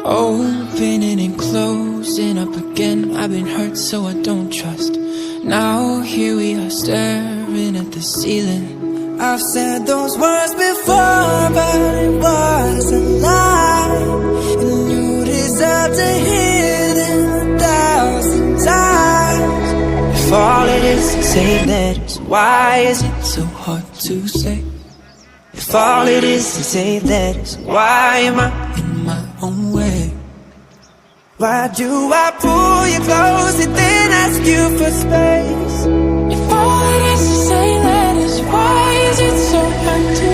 Opening and closing up again. I've been hurt so I don't trust. Now here we are staring at the ceiling. I've said those words before, but it was a lie. And you deserve to hear them 1,000 times. If all it is to say that is, why is it so hard to say? If all it is to say that is, why am I in my own way? Why do I pull you close and then ask you for space? If all it is to say that is, why is it so hard to